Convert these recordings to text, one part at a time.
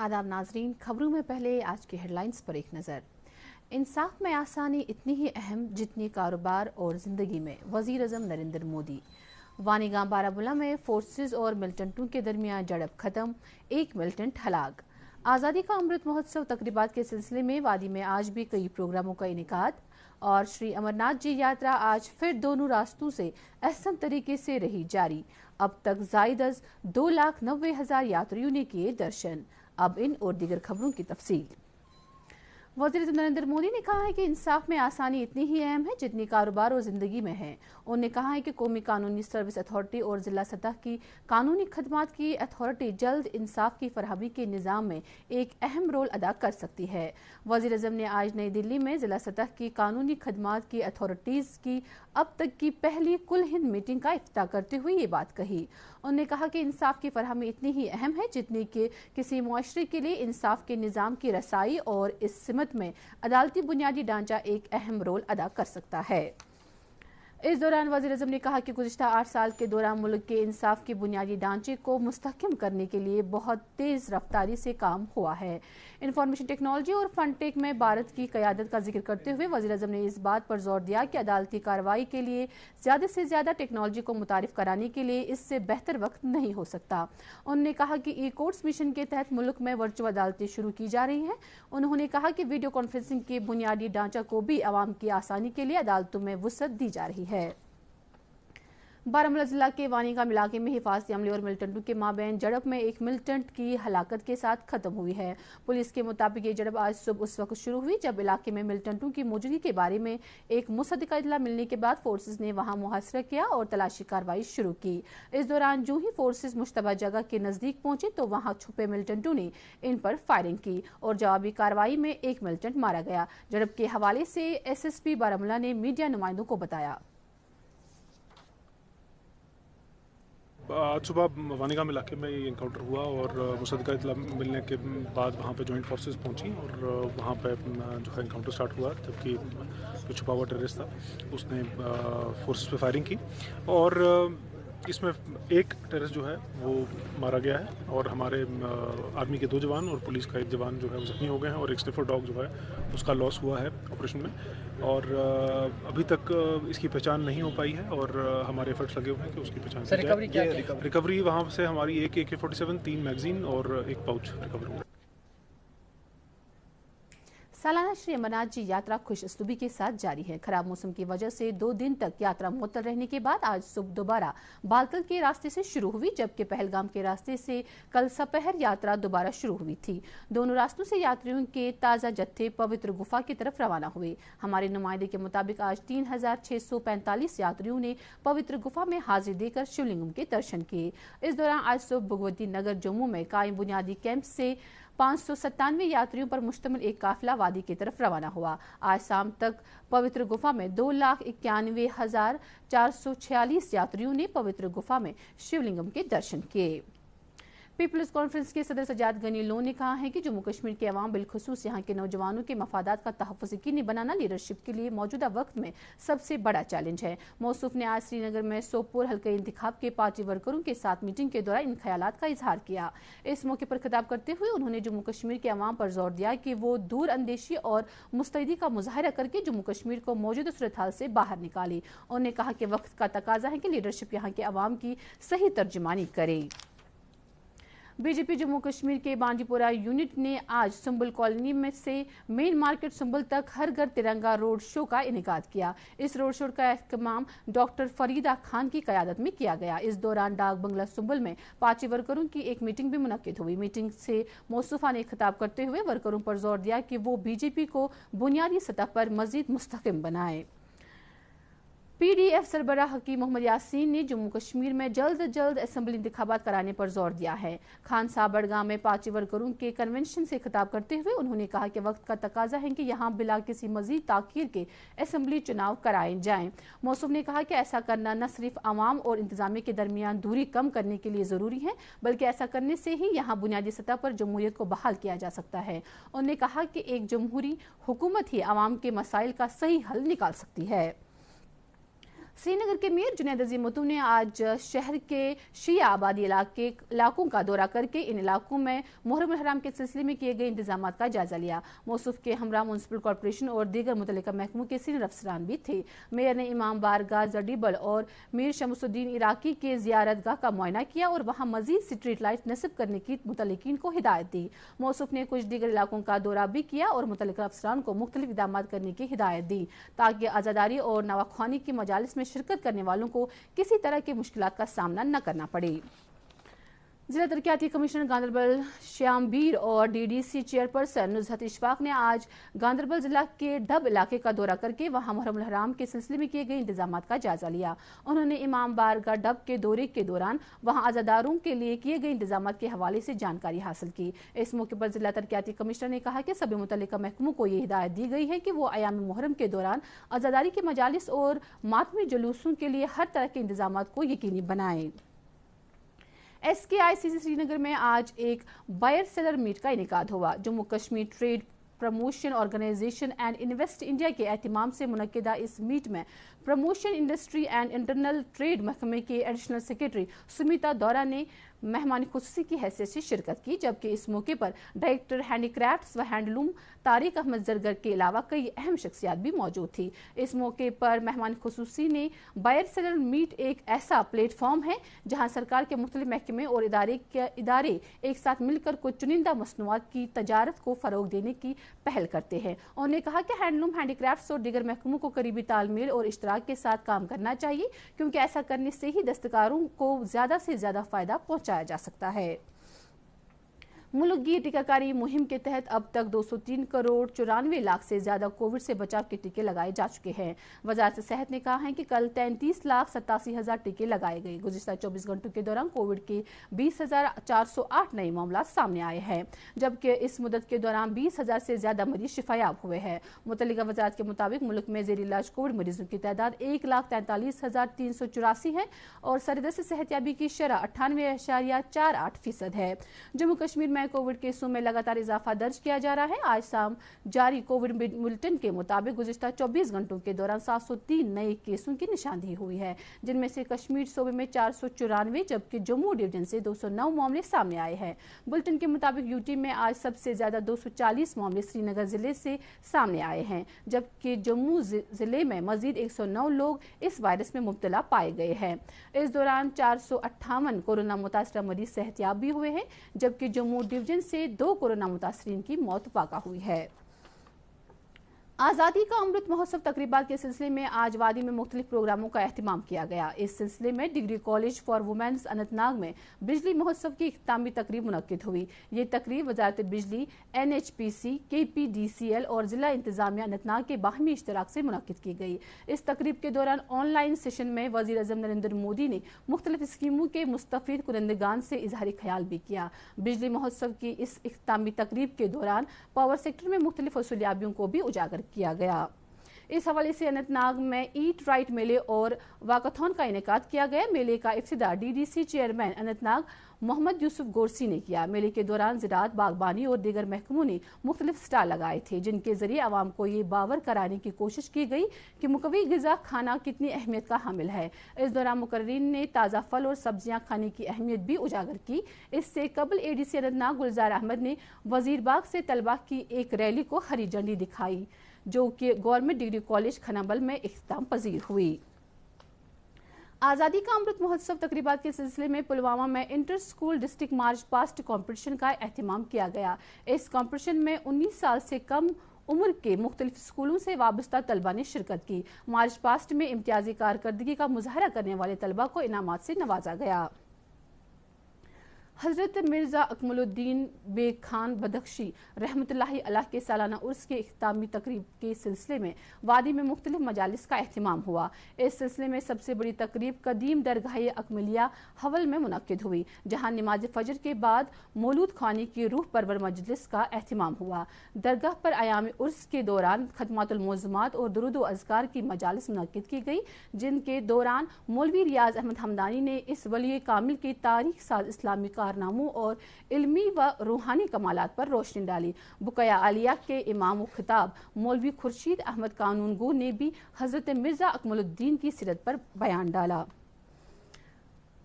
आदाब नाजरीन, खबरों में पहले आज की हेडलाइंस पर एक नज़र। इंसाफ में आसानी इतनी ही अहम जितनी कारोबार और ज़िंदगी में। वज़ीर आज़म नरेंद्र मोदी। वानीगाम बारामूला में फोर्सेस और मिलिटेंटों के दरमियान झड़प खत्म, एक मिलिटेंट हलाक। आज़ादी का अमृत महोत्सव तकरीबात के सिलसिले में वादी में आज भी कई प्रोग्रामों का इनेकाद। और श्री अमरनाथ जी यात्रा आज फिर दोनों रास्तों से अहसन तरीके से रही जारी। अब तक ज़ायद अज 2,90,000 यात्रियों ने किए दर्शन। अब इन और दीगर खबरों की तफसील। वज़ीर नरेंद्र मोदी ने कहा है कि इंसाफ में आसानी इतनी ही अहम है जितनी कारोबार और ज़िंदगी में है। उन्होंने कहा है कि कौमी कानूनी सर्विस अथॉरिटी और ज़िला सतह की कानूनी खदमात की अथॉरिटी जल्द इंसाफ की फरहमी के निज़ाम में एक अहम रोल अदा कर सकती है। वज़ीर आज़म ने आज नई दिल्ली में ज़िला सतह की कानूनी खदमात की अथॉरिटीज़ की अब तक की पहली कुल हिंद मीटिंग का इफ्तिताह करते हुए ये बात कही। उन्होंने कहा कि इंसाफ की फरहमी इतनी ही अहम है जितनी कि किसी मुआशरे के लिए इंसाफ के निज़ाम की रसाई, और इस सिमत में अदालती बुनियादी ढांचा एक अहम रोल अदा कर सकता है। इस दौरान वज़ीर आज़म ने कहा कि गुज़िश्ता 8 साल के दौरान मुल्क के इंसाफ के बुनियादी ढांचे को मुस्तहकम करने के लिए बहुत तेज़ रफ्तारी से काम हुआ है। इंफॉर्मेशन टेक्नोलॉजी और फनटेक में भारत की क़यादत का जिक्र करते हुए वज़ीर आज़म ने इस बात पर जोर दिया कि अदालती कार्रवाई के लिए ज़्यादा से ज़्यादा टेक्नोलॉजी को मुतारिफ कराने के लिए इससे बेहतर वक्त नहीं हो सकता। उन्होंने कहा कि ई कोर्ट्स मिशन के तहत मुल्क में वर्चुअल अदालतें शुरू की जा रही हैं। उन्होंने कहा कि वीडियो कॉन्फ्रेंसिंग के बुनियादी ढांचा को भी आवाम की आसानी के लिए अदालतों में वुसअत दी जा रही है। बारामूला जिला के वानीगाम इलाके में हिफाजती अमले और मिलिटेंटों के माबैन झड़प में एक मिलिटेंट की हलाकत के साथ खत्म हुई है। पुलिस के मुताबिक ये झड़प आज सुबह उस वक्त शुरू हुई जब इलाके में मिलिटेंटों की मौजूदगी के बारे में एक मुसद्दिका इत्तला मिलने के बाद फोर्सेज ने वहां मुहासरा किया और तलाशी कार्रवाई शुरू की। इस दौरान जो ही फोर्सेज मुश्तबा जगह के नजदीक पहुंचे तो वहां छुपे मिलिटेंटों ने इन पर फायरिंग की और जवाबी कार्रवाई में एक मिलिटेंट मारा गया। झड़प के हवाले से SSP बारामूला ने मीडिया नुमाइंदों को बताया। आज सुबह वानीगाम इलाके में ये इनकाउंटर हुआ और मुसद्दिका इत्तला मिलने के बाद वहाँ पे जॉइंट फोर्सेस पहुँची और वहाँ पे जो है इनकाउंटर स्टार्ट हुआ, जबकि जो छुपा हुआ टेररिस्ट था उसने फोर्सेस पे फायरिंग की और इसमें एक टेररिस्ट जो है वो मारा गया है और हमारे आर्मी के 2 जवान और पुलिस का 1 जवान जो है वो जख्मी हो गए हैं और एक स्निफर डॉग जो है उसका लॉस हुआ है ऑपरेशन में और अभी तक इसकी पहचान नहीं हो पाई है और हमारे एफर्ट्स लगे हुए हैं कि उसकी पहचान की जाए। रिकवरी वहाँ से हमारी एक AK-47, 3 मैगजीन और 1 पाउच रिकवर हुआ। सालाना श्री अमरनाथ जी यात्रा खुश असलूबी के साथ जारी है। खराब मौसम की वजह से 2 दिन तक यात्रा मुअत्तल रहने के बाद आज सुबह दोबारा बालतल के रास्ते से शुरू हुई, जबकि पहलगाम के रास्ते से कल सपहर यात्रा दोबारा शुरू हुई थी। दोनों रास्तों से यात्रियों के ताज़ा जत्थे पवित्र गुफा की तरफ रवाना हुए। हमारे नुमाइंदे के मुताबिक आज 3,645 यात्रियों ने पवित्र गुफा में हाजिरी देकर शिवलिंगम के दर्शन किए। इस दौरान आज सुबह भगवती नगर जम्मू में कायम बुनियादी कैंप से 597 यात्रियों पर मुश्तमिल एक काफिला वादी की तरफ रवाना हुआ। आज शाम तक पवित्र गुफा में 2,91,446 यात्रियों ने पवित्र गुफा में शिवलिंगम के दर्शन किए। पीपल्स कॉन्फ्रेंस के सदर सजाद गनी लोन ने कहा है कि जम्मू कश्मीर के अवाम बिलखुसूस यहाँ के नौजवानों के मफादात का तहफ़्फ़ुज़ यकीनी बनाना लीडरशिप के लिए मौजूदा वक्त में सबसे बड़ा चैलेंज है। मौसूफ ने आज श्रीनगर में सोपोर हल्के इंतखाब के पार्टी वर्करों के साथ मीटिंग के दौरान इन ख्यालात का इजहार किया। इस मौके पर खिताब करते हुए उन्होंने जम्मू कश्मीर के अवाम पर जोर दिया कि वो दूर अंदेशी और मुस्तैदी का मुजाहरा करके जम्मू कश्मीर को मौजूदा सूरत हाल से बाहर निकाले। उन्होंने कहा कि वक्त का तकाजा है कि लीडरशिप यहाँ के अवाम की सही तर्जुमानी करे। बीजेपी जम्मू कश्मीर के बांडीपोरा यूनिट ने आज सुंबल कॉलोनी में से मेन मार्केट सुंबल तक हर घर तिरंगा रोड शो का इनेकाद किया। इस रोड शो का एहतमाम डॉक्टर फरीदा खान की क़यादत में किया गया। इस दौरान डाक बंगला सुंबल में पार्टी वर्करों की एक मीटिंग भी मुनक्किद हुई। मीटिंग से मौसूफा ने खिताब करते हुए वर्करों पर जोर दिया कि वो बीजेपी को बुनियादी सतह पर मजीद मुस्तहकम बनाए। PDF सरबराह हकीम मोहम्मद यासीन ने जम्मू कश्मीर में जल्द असेंबली इंतखाबात कराने पर जोर दिया है। खान साबर गांव में पार्टी वर्करों के कन्वेंशन से खिताब करते हुए उन्होंने कहा कि वक्त का तकाजा है कि यहां बिला किसी मजीद ताखीर के असेंबली चुनाव कराए जाएं। मौसूफ ने कहा कि ऐसा करना न सिर्फ आवाम और इंतजामिया के दरमियान दूरी कम करने के लिए जरूरी है, बल्कि ऐसा करने से ही यहाँ बुनियादी सतह पर जमहूरियत को बहाल किया जा सकता है। उन्होंने कहा कि एक जमहूरी हुकूमत ही आवाम के मसाइल का सही हल निकाल सकती है। श्री नगर के मेयर जुनैद अजीम मुतू ने आज शहर के शिया आबादी इलाकों का दौरा करके इन इलाकों में मुहर्रम अल हराम के सिलसिले में किए गए इंतजाम का जायजा लिया। मौसूफ के हमरा म्युनिसिपल कॉर्पोरेशन और दीगर मुतल्लिका महकमों के सीनियर अफसरान भी थे। मेयर ने इमाम बारगाह जडीबल और मीर शमसुद्दीन इराकी के जियारतगाह का मुआयना किया और वहां मजीद स्ट्रीट लाइट नस्ब करने की मुतल्लिकीन को हिदायत दी। मौसूफ ने कुछ दीगर इलाकों का दौरा भी किया और मुतल्लिका अफसरान को मुख्तलिफ इक़दाम करने की हिदायत दी ताकि आज़ादारी और नवाख्वानी की मजालिस में शिरकत करने वालों को किसी तरह की मुश्किलात का सामना न करना पड़े। जिला तरक्याती कमिश्नर गांधरबल श्यामबीर और डीडीसी चेयरपर्सन नुज़हत इशफाक ने आज गांधरबल जिला के डब इलाके का दौरा करके वहां मुहर्रम अल हराम के सिलसिले में किए गए इंतजाम का जायजा लिया। उन्होंने इमाम बारगाह डब के दौरे के दौरान वहां आज़ादारों के लिए किए गए इंतजाम के हवाले से जानकारी हासिल की। इस मौके पर जिला तरक्याती कमिश्नर ने कहा कि सभी मुतल्लिका महकमों को ये हिदायत दी गई है कि वो अयाम मुहर्रम के दौरान आज़ादारी के मजालिस और मातमी जुलूसों के लिए हर तरह के इंतजाम को यकीनी बनाएं। SKICC श्रीनगर में आज एक बायर सेलर मीट का इनेकाद हुआ। Jammu Kashmir trade promotion organisation and invest India के एहतिमाम से मुनक्किदा इस मीट में promotion industry and internal trade महकमे के एडिशनल सेक्रेटरी सुमिता दौरा ने मेहमान खुसूसी की हैसियत से शिरकत की, जबकि इस मौके पर डायरेक्टर हैंडीक्राफ्ट्स व हैंडलूम तारिक अहमद जरगर के अलावा कई अहम शख्सियात भी मौजूद थी। इस मौके पर मेहमान खुसूसी ने बायर सेलर मीट एक ऐसा प्लेटफॉर्म है जहां सरकार के मुख्तलिफ महकमे और इदारे एक साथ मिलकर कुछ चुनिंदा मसनूआत की तजारत को फरोग देने की पहल करते हैं। उन्होंने कहा कि हैंडलूम हैंडीक्राफ्ट्स और दीगर महकमों को करीबी तालमेल और इश्तराक के साथ काम करना चाहिए, क्योंकि ऐसा करने से ही दस्तकारों को ज्यादा से ज्यादा फायदा पहुंचाया जा सकता है। मुल्क की टीकाकारी मुहिम के तहत अब तक 203 करोड़ 94 लाख से ज्यादा कोविड से बचाव के टीके लगाए जा चुके हैं। वजारत सेहत ने कहा है कि कल 33 लाख 87 हजार टीके लगाए गए। गुज़िश्ता 24 घंटों के दौरान कोविड के 20,408 नए मामला सामने आए हैं, जबकि इस मुद्दत के दौरान 20,000 से ज्यादा मरीज शिफायाब हुए हैं। मुतल्लिका वजारत के मुताबिक मुल्क में ज़ेर इलाज कोविड मरीजों की तादाद 1,43,384 है और सर-ए-दस्त सेहतयाबी की शरह 98.48% है। जम्मू कश्मीर में कोविड केसों में लगातार इजाफा दर्ज किया जा रहा है। आज शाम जारी कोविड बुलेटिन के मुताबिक गुज़िश्ता 24 घंटों के दौरान 703 नए केसों की निशानदही हुई है, जिनमें से कश्मीर सूबे में 494, जबकि जम्मू डिवीजन से 209 मामले सामने आए हैं। बुलेटिन के मुताबिक यूटी में आज सबसे ज्यादा 240 मामले श्रीनगर जिले से सामने आए हैं, जबकि जम्मू जिले में मजीद 109 लोग इस वायरस में मुब्तला पाए गए हैं। इस दौरान 458 कोरोना मुतासरा मरीज सेहतयाब भी हुए हैं, जबकि जम्मू डिवीजन से 2 कोरोना मुतासरीन की मौत वाक़ा हुई है। आज़ादी का अमृत महोत्सव तकरीबात के सिलसिले में आज वादी में मुख्तलिफ प्रोग्रामों का एहतमाम किया गया। इस सिलसिले में degree college for womens Anantnag में बिजली महोत्सव की इख्तितामी तकरीब मुनक्किद हुई। ये तकरीब वजारत बिजली, NHPC, KPDCL और जिला इंतजामिया अनंतनाग के बाहमी इश्तराक से मुनक्किद की गई। इस तकरीब के दौरान ऑनलाइन सेशन में वज़ीर आज़म नरेंद्र मोदी ने मुख्तलिफ स्कीमों के मुस्तफ़ीद कुनंदगान से इजहार ख्याल भी किया। बिजली महोत्सव की इस इख्तितामी तकरीब के दौरान पावर सेक्टर में मुख्तलिफ हसूलियाबियों को भी उजागर किया गया। इस हवाले से अनंतनाग में ईट राइट मेले और वाकाथॉन का इनेकाद किया गया। मेले का इफ्तिदा DDC चेयरमैन अनंतनाग मोहम्मद यूसुफ गोरसी ने किया। मेले के दौरान ज़राअत, बागबानी और दीगर महकमों ने मुख्तलिफ स्टॉल लगाए थे, जिनके जरिए आवाम को ये बावर कराने की कोशिश की गई कि मुकव्वी ग़िज़ा खाना कितनी अहमियत का हामिल है। इस दौरान मुकर्रिरीन ने ताज़ा फल और सब्जियां खाने की अहमियत भी उजागर की। इससे कबल ADC अनंतनाग गुलजार अहमद ने वजीरबाग से तलबा की एक रैली को हरी झंडी दिखाई, जो कि गवर्नमेंट डिग्री कॉलेज खनाबल में इख्तिताम पजीर हुई। आज़ादी का अमृत महोत्सव तकरीबात के सिलसिले में पुलवामा में inter school district march past competition का एहतिमाम किया गया। इस कॉम्पिटिशन में 19 साल से कम उम्र के मुख्तलिफ स्कूलों से वाबस्ता तलबा ने शिरकत की। मार्च पास्ट में इम्तियाजी कारकर्दगी का मुजाहरा करने वाले तलबा को इनामात से नवाजा गया। हज़रत मिर्ज़ा अकमलुद्दीन बेग खान बदख्शी रहमतुल्लाहि अलैह के सालाना उर्स के इख्तितामी तकरीब के सिलसिले में वादी में मुख्तलिफ मजालिस का एहतिमाम हुआ। इस सिलसिले में सबसे बड़ी तकरीब कदीम दरगाह अकमलिया हवल में मुनक्किद हुई, जहाँ नमाज फजर के बाद मौलूद ख़वानी की रूह परवर मजलिस का एहतिमाम हुआ। दरगाह पर आयाम उर्स के दौरान खदमातुल मोज़मात और दुरूद व अज़कार की मजालिस मुनक्किद की गई, जिनके दौरान मौलवी रियाज अहमद हमदानी ने इस वली कामिल की तारीख साज इस्लामी کارناموں اور علمی و روحانی کمالات پر روشنی ڈالی۔ بقیہ عالیہ کے امام و خطاب مولوی خورشید احمد قانون گو نے بھی حضرت مرزا اکمل الدین کی سیرت پر بیان ڈالا۔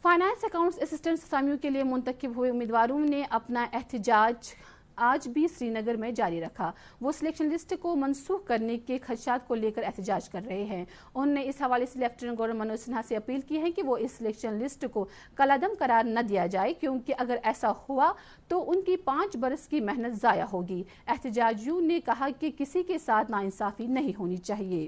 فائنانس اکاؤنٹس اسسٹنٹ اسامیوں کے لیے منتخب ہوئے امیدواروں نے اپنا احتجاج آج بھی سری نگر میں جاری رکھا۔ وہ سلیکشن لسٹ کو منسوخ کرنے کے خدشات کو لے کر احتجاج کر رہے ہیں۔ انہوں نے اس حوالے سے لیفٹیننٹ گورنر منوج سنہا سے اپیل کی ہے کہ وہ اس سلیکشن لسٹ کو کالعدم قرار نہ دیا جائے، کیونکہ اگر ایسا ہوا تو ان کی 5 برس کی محنت ضائع ہوگی۔ احتجاجیوں نے کہا کہ کسی کے ساتھ ناانصافی نہیں ہونی چاہیے۔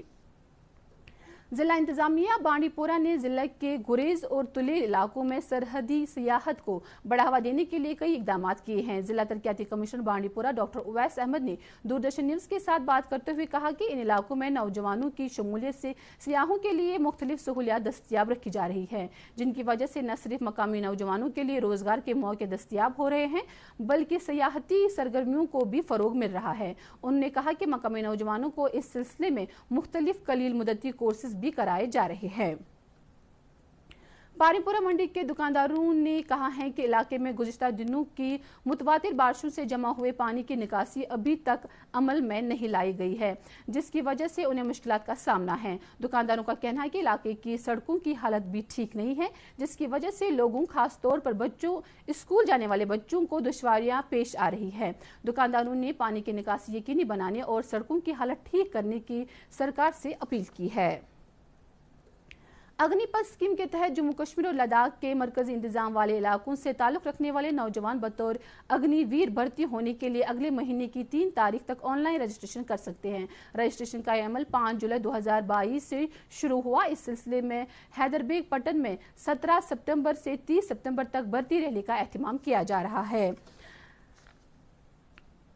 ضلع انتظامیہ بانڈی پورہ نے ضلع کے گریز اور تلیل علاقوں میں سرحدی سیاحت کو بڑھاوا دینے کے لیے کئی اقدامات کیے ہیں۔ ضلع ترقیاتی کمشنر بانڈی پورہ ڈاکٹر اویس احمد نے دوردرشن نیوز کے ساتھ بات کرتے ہوئے کہا کہ ان علاقوں میں نوجوانوں کی شمولیت سے سیاحوں کے لیے مختلف سہولیات دستیاب رکھی جا رہی ہیں، جن کی وجہ سے نہ صرف مقامی نوجوانوں کے لیے روزگار کے موقع دستیاب ہو رہے ہیں بلکہ سیاحتی سرگرمیوں کو بھی فروغ مل رہا ہے۔ انہوں نے کہا کہ مقامی نوجوانوں کو اس سلسلے میں مختلف قلیل مدتی کورسز بھی کرائے جا رہے ہیں۔ پاری پورہ منڈی کے دکانداروں نے کہا ہے کہ علاقے میں گزشتہ دنوں کی متواتر بارشوں سے جمع ہوئے پانی کی نکاسی ابھی تک عمل میں نہیں لائی گئی ہے، جس کی وجہ سے انہیں مشکلات کا سامنا ہے۔ دکانداروں کا کہنا ہے کہ علاقے کی سڑکوں کی حالت بھی ٹھیک نہیں ہے، جس کی وجہ سے لوگوں خاص طور پر اسکول جانے والے بچوں کو دشواریاں پیش آ رہی ہے۔ دکانداروں نے پانی کی نکاسی یقینی بنانے اور سڑکوں کی حالت ٹھیک کرنے کی سرکار سے اپیل کی ہے۔ اگنی پتھ اسکیم کے تحت جموں کشمیر اور لداخ کے مرکزی انتظام والے علاقوں سے تعلق رکھنے والے نوجوان بطور اگنی ویر بھرتی ہونے کے لیے اگلے مہینے کی 3 تاریخ تک آن لائن رجسٹریشن کر سکتے ہیں۔ رجسٹریشن کا عمل 5 جولائی 2022 سے شروع ہوا۔ اس سلسلے میں حیدربیگ پٹن میں 17 ستمبر سے 30 ستمبر تک بھرتی ریلی کا اہتمام کیا جا رہا ہے۔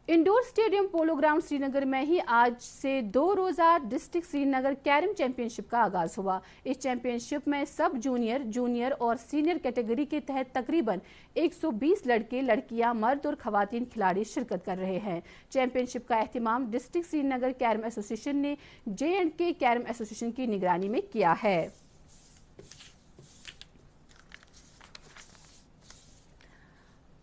انڈور اسٹیڈیم پولو گراؤنڈ سری نگر میں ہی آج سے 2 روزہ ڈسٹرکٹ سری نگر کیرم چیمپئن شپ کا آغاز ہوا۔ اس چیمپئن شپ میں سب جونیئر، جونیئر اور سینئر کیٹیگری کے تحت تقریباً 120 لڑکے، لڑکیاں، مرد اور خواتین کھلاڑی شرکت کر رہے ہیں۔ چیمپئن شپ کا اہتمام ڈسٹرکٹ سری نگر کیرم ایسوسی ایشن نے J&K کیرم ایسوسی ایشن کی نگرانی میں کیا ہے۔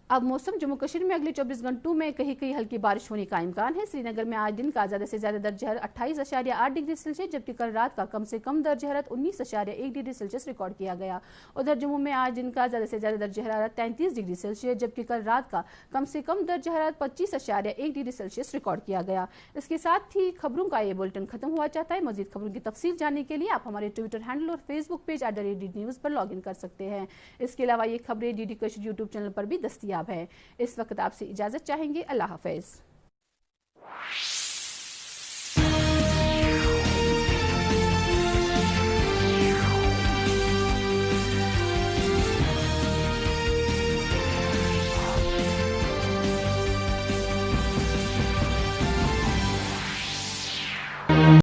اب موسم جموں کشمیر میں اگلے 24 گھنٹوں میں کہیں کہیں ہلکی بارش ہونے کا امکان ہے۔ سری نگر میں آج دن کا زیادہ سے زیادہ درجہ حرارت 28.8 ڈگری سیلسیس جبکہ کل رات کا کم سے کم درجہ حرارت 19.1 ڈگری سیلسیس ریکارڈ کیا گیا۔ ادھر جموں میں آج دن کا زیادہ سے زیادہ درجہ حرارت 33 ڈگری سیلسیس جبکہ کل رات کا کم سے کم درجہ حرارت 25.1 ڈگری سیلسیس ریکارڈ کیا گیا۔ اس کے ساتھ ہی خبروں کا یہ بلٹن ختم ہوا چاہتا ہے۔ مزید خبروں کی تفصیل جاننے کے لیے آپ ہمارے ٹویٹر ہینڈل اور فیس بک پیج @DD پر لاگ ان کر سکتے ہیں۔ اس کے علاوہ یہ خبریں DD کشمیر یوٹیوب چینل پر بھی دستیاب ہیں۔ اس وقت آپ سے اجازت چاہیں گے۔ اللہ حافظ۔